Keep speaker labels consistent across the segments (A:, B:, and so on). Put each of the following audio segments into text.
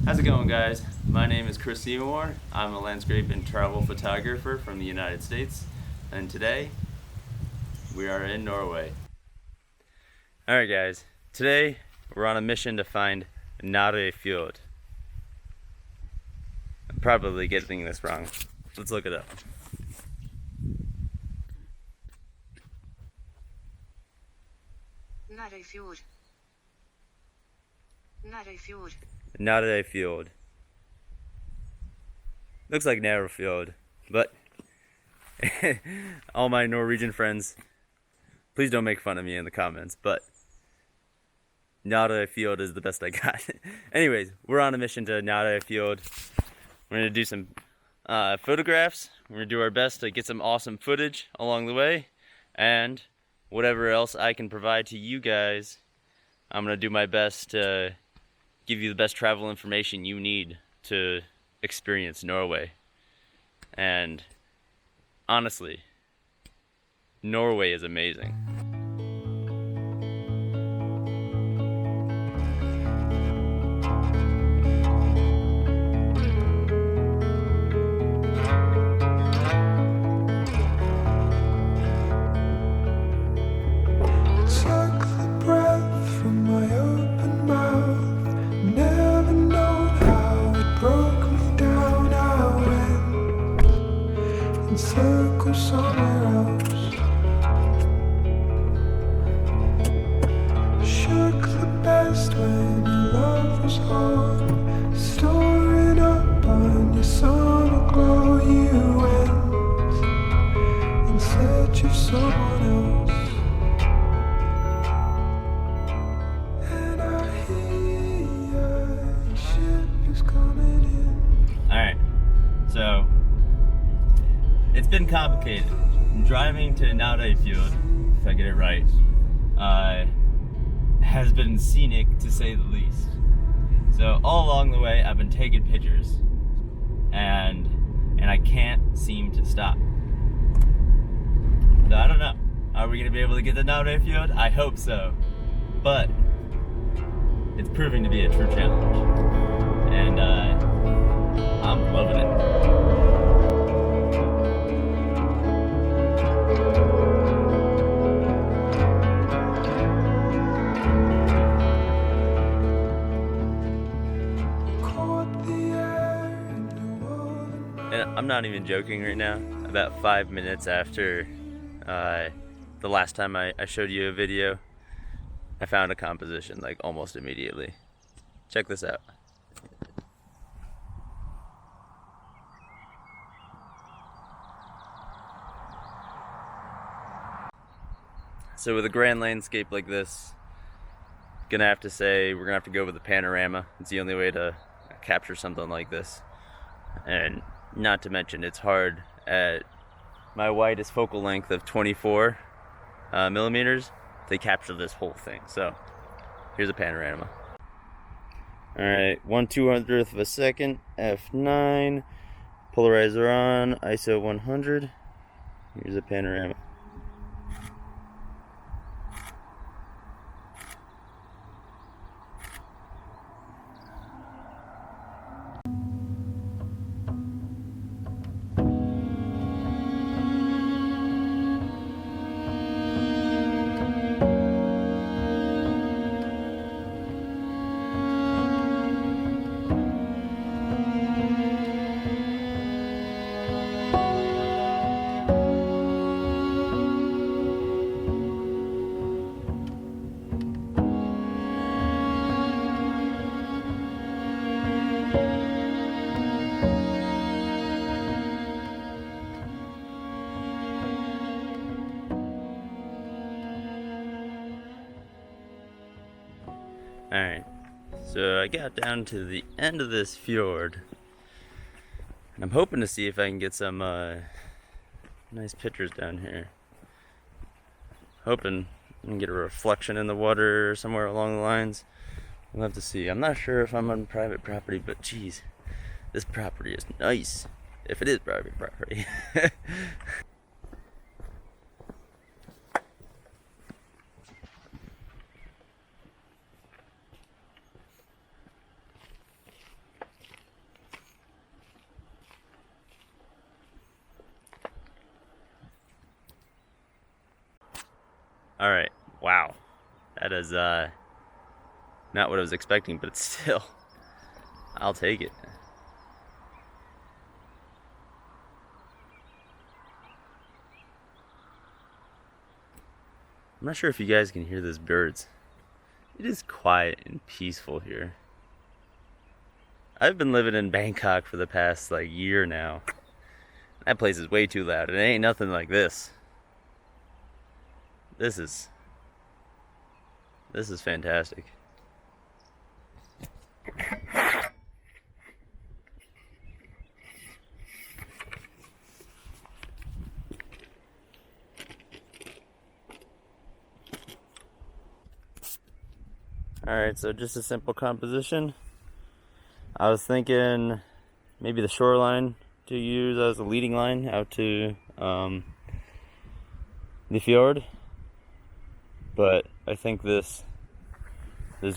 A: How's it going, guys? My name is Seymour. I'm a landscape and travel photographer from the United States, and today we are in Norway. Alright guys, today we're on a mission to find Nærøyfjord. I'm probably getting this wrong. Let's look it up.
B: Nærøyfjord. Nærøyfjord.
A: Nærøyfjord. Looks like Nærøyfjord, but all my Norwegian friends, please don't make fun of me in the comments, but Nærøyfjord is the best I got. Anyways, we're on a mission to Nærøyfjord. We're gonna do some photographs. We're gonna do our best to get some awesome footage along the way, and whatever else I can provide to you guys, I'm gonna do my best to give you the best travel information you need to experience Norway. And honestly, Norway is amazing.
C: Circle somewhere else. Shook the best when your love was on, storing up on your summer glow. You went in search of someone else, and I hear your ship is coming in.
A: Alright, so it's been complicated. Driving to Nærøyfjord, if I get it right, has been scenic to say the least. So all along the way, I've been taking pictures, and I can't seem to stop. So I don't know. Are we gonna be able to get to Nærøyfjord? I hope so, but it's proving to be a true challenge, and I'm loving it. And I'm not even joking right now. About 5 minutes after the last time I showed you a video, I found a composition like almost immediately. Check this out. So with a grand landscape like this, gonna have to say we're gonna have to go with the panorama. It's the only way to capture something like this. And not to mention, it's hard at my widest focal length of 24 millimeters to capture this whole thing. So here's a panorama. All right, 1/200th of a second, f9, polarizer on, ISO 100. Here's a panorama. Alright, so I got down to the end of this fjord, and I'm hoping to see if I can get some nice pictures down here. Hoping I can get a reflection in the water or somewhere along the lines. We'll have to see. I'm not sure if I'm on private property, but geez, this property is nice. If it is private property. That is not what I was expecting, but it's still, I'll take it. I'm not sure if you guys can hear those birds. It is quiet and peaceful here. I've been living in Bangkok for the past like year now. That place is way too loud. It ain't nothing like this. This is fantastic. Alright, so just a simple composition. I was thinking maybe the shoreline to use as a leading line out to the fjord. But I think this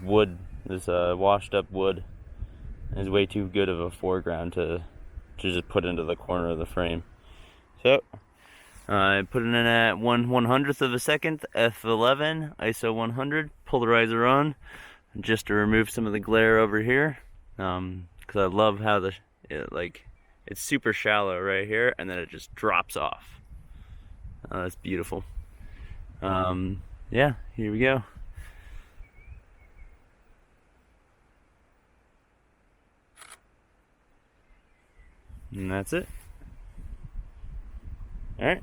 A: wood, this washed up wood, is way too good of a foreground to just put into the corner of the frame. So I put it in at 1/100th of a second, f11, ISO 100, polarizer on, just to remove some of the glare over here. Because I love how it's super shallow right here, and then it just drops off. That's beautiful. Yeah, here we go. And that's it. All right.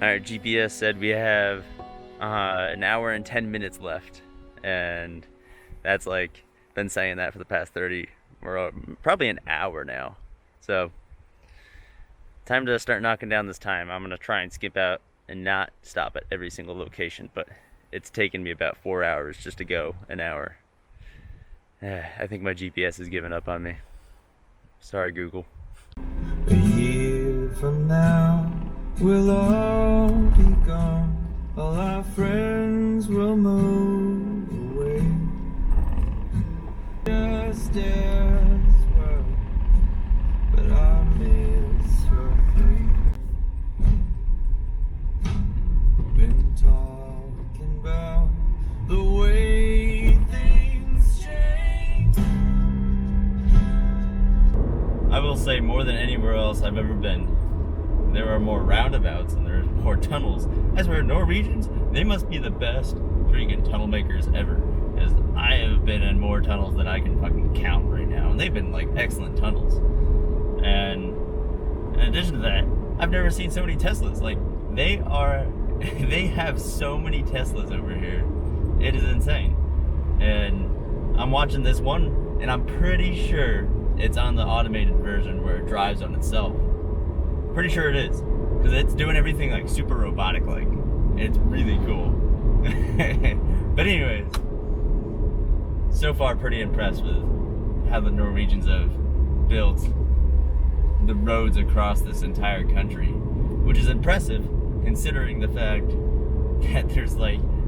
A: Alright, GPS said we have an hour and 10 minutes left, and that's like been saying that for the past 30 or probably an hour now. So time to start knocking down this time. I'm gonna try and skip out and not stop at every single location, but it's taken me about 4 hours just to go an hour. I think my GPS has given up on me. Sorry, Google.
C: A year from now, we'll all be gone. All our friends will move away. Just as well, but I miss your face. Been talking about the way things change.
A: I will say, more than anywhere else I've ever been, there are more roundabouts and there's more tunnels. As for Norwegians, they must be the best freaking tunnel makers ever. Because I have been in more tunnels than I can fucking count right now. And they've been like excellent tunnels. And in addition to that, I've never seen so many Teslas. Like, they have so many Teslas over here. It is insane. And I'm watching this one, and I'm pretty sure it's on the automated version where it drives on itself. Pretty sure it is, because it's doing everything like super robotic like. It's really cool. But anyways, so far pretty impressed with how the Norwegians have built the roads across this entire country, which is impressive considering the fact that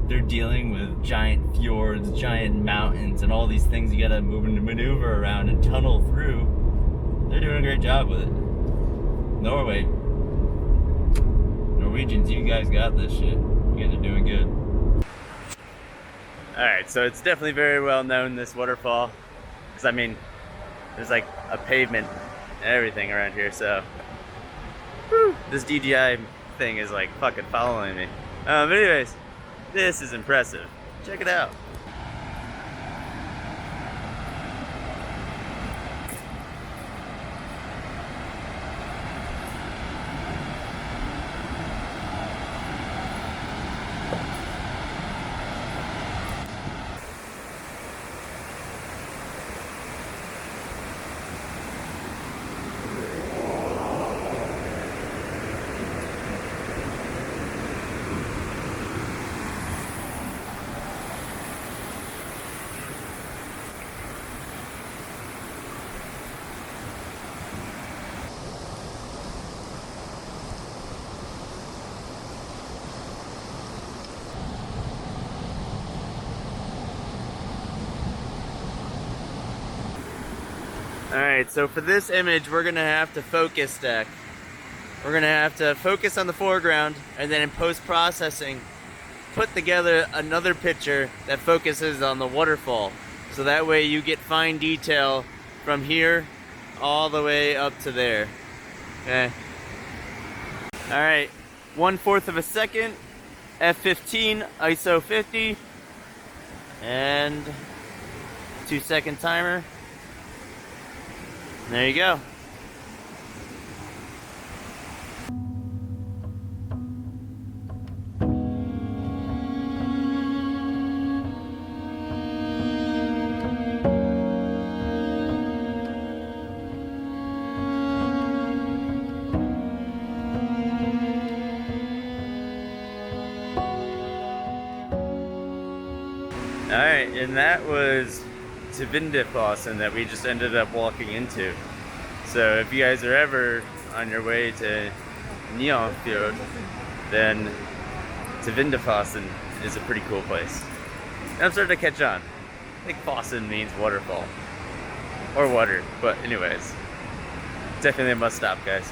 A: they're dealing with giant fjords, giant mountains, and all these things you gotta move and maneuver around and tunnel through. They're doing a great job with it. Norwegians, you guys got this shit. You guys are doing good. Alright, so it's definitely very well known, this waterfall. Because, I mean, there's like a pavement and everything around here, so. Whew, this DJI thing is like fucking following me. But anyways, this is impressive. Check it out. Alright, so for this image, we're gonna have to focus stack. We're gonna have to focus on the foreground, and then in post-processing, put together another picture that focuses on the waterfall. So that way you get fine detail from here all the way up to there. Okay. Alright, 1/4 of a second, f15, ISO 50, and 2-second timer. There you go. Alright, and that was Tvindefossen that we just ended up walking into. So if you guys are ever on your way to Nærøyfjord, then Tvindefossen is a pretty cool place. And I'm starting to catch on. I think Fossen means waterfall. Or water, but anyways. Definitely a must stop, guys.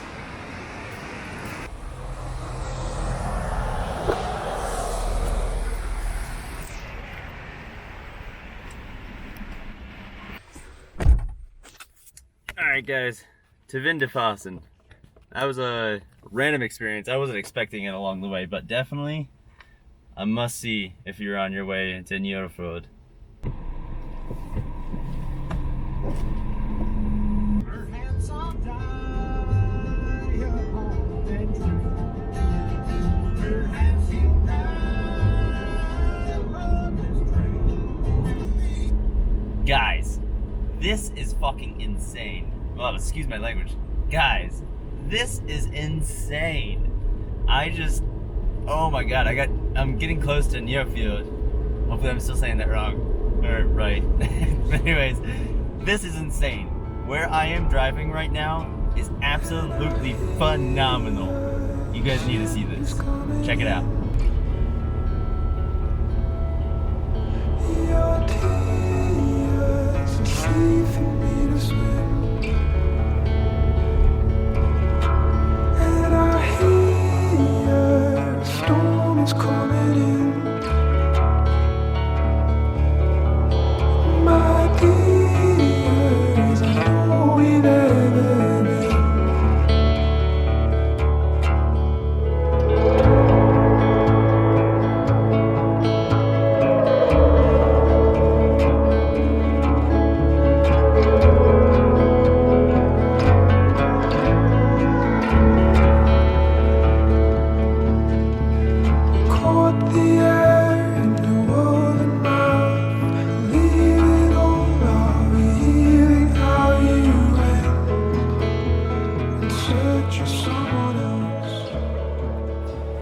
A: Alright guys, Tvindefossen. That was a random experience. I wasn't expecting it along the way, but definitely a must-see if you're on your way to Nærøyfjord. Guys, this is fucking insane. Well, excuse my language. Guys, this is insane. Oh my god, I'm getting close to Nærøyfjord. Hopefully I'm still saying that wrong. Or right. But anyways, this is insane. Where I am driving right now is absolutely phenomenal. You guys need to see this. Check it out.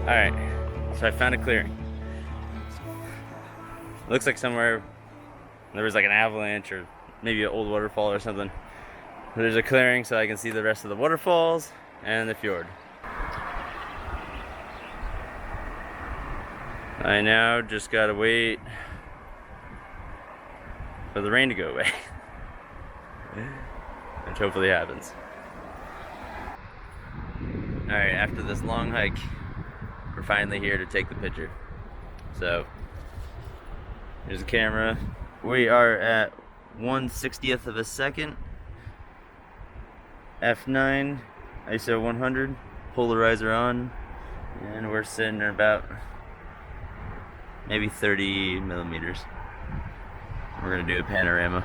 A: Alright, so I found a clearing. Looks like somewhere there was like an avalanche or maybe an old waterfall or something. There's a clearing so I can see the rest of the waterfalls and the fjord. I now just gotta wait for the rain to go away. Which hopefully happens. Alright, after this long hike, we're finally here to take the picture. So, here's the camera. We are at 1/60th of a second. F9, ISO 100, polarizer on, and we're sitting at about maybe 30 millimeters. We're gonna do a panorama.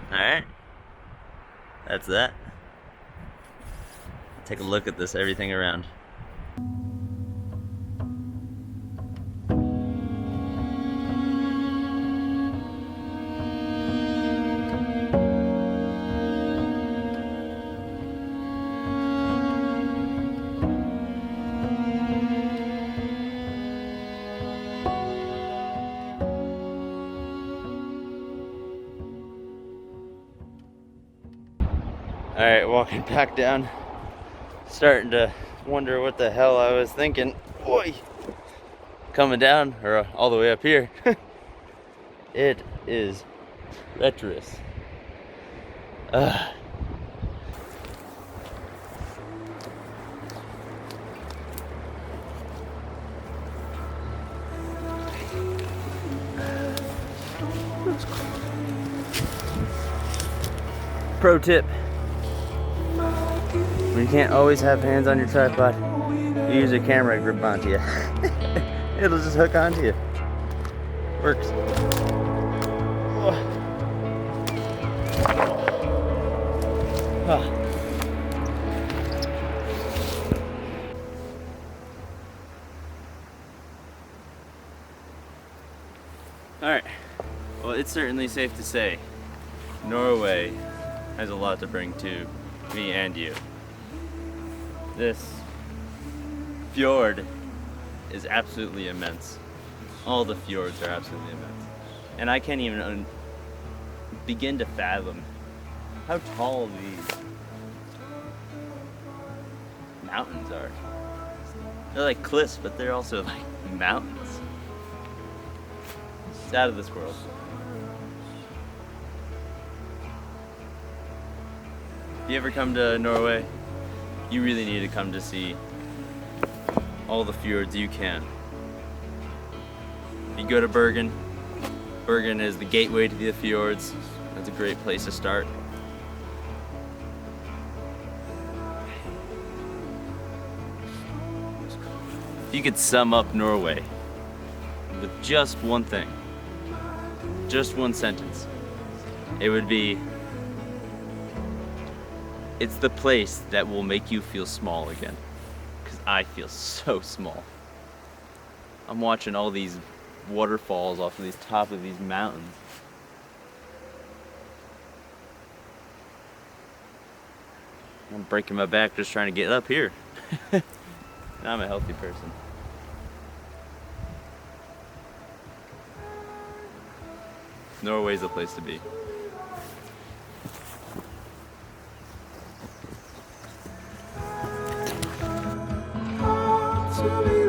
A: Alright, that's that. Take a look at this, everything around. Alright, walking back down. Starting to wonder what the hell I was thinking. Boy, coming down, or all the way up here. It is treacherous. Pro tip: when you can't always have hands on your tripod, you use a camera to grip onto you. It'll just hook onto you. Works. Alright, well, it's certainly safe to say Norway has a lot to bring to me and you. This fjord is absolutely immense. All the fjords are absolutely immense. And I can't even begin to fathom how tall these mountains are. They're like cliffs, but they're also like mountains. It's out of this world. If you ever come to Norway, you really need to come to see all the fjords you can. If you go to Bergen, Bergen is the gateway to the fjords. That's a great place to start. If you could sum up Norway with just one thing, just one sentence, it would be, it's the place that will make you feel small again. Because I feel so small. I'm watching all these waterfalls off of these top of these mountains. I'm breaking my back just trying to get up here. Now I'm a healthy person. Norway's the place to be.
C: To be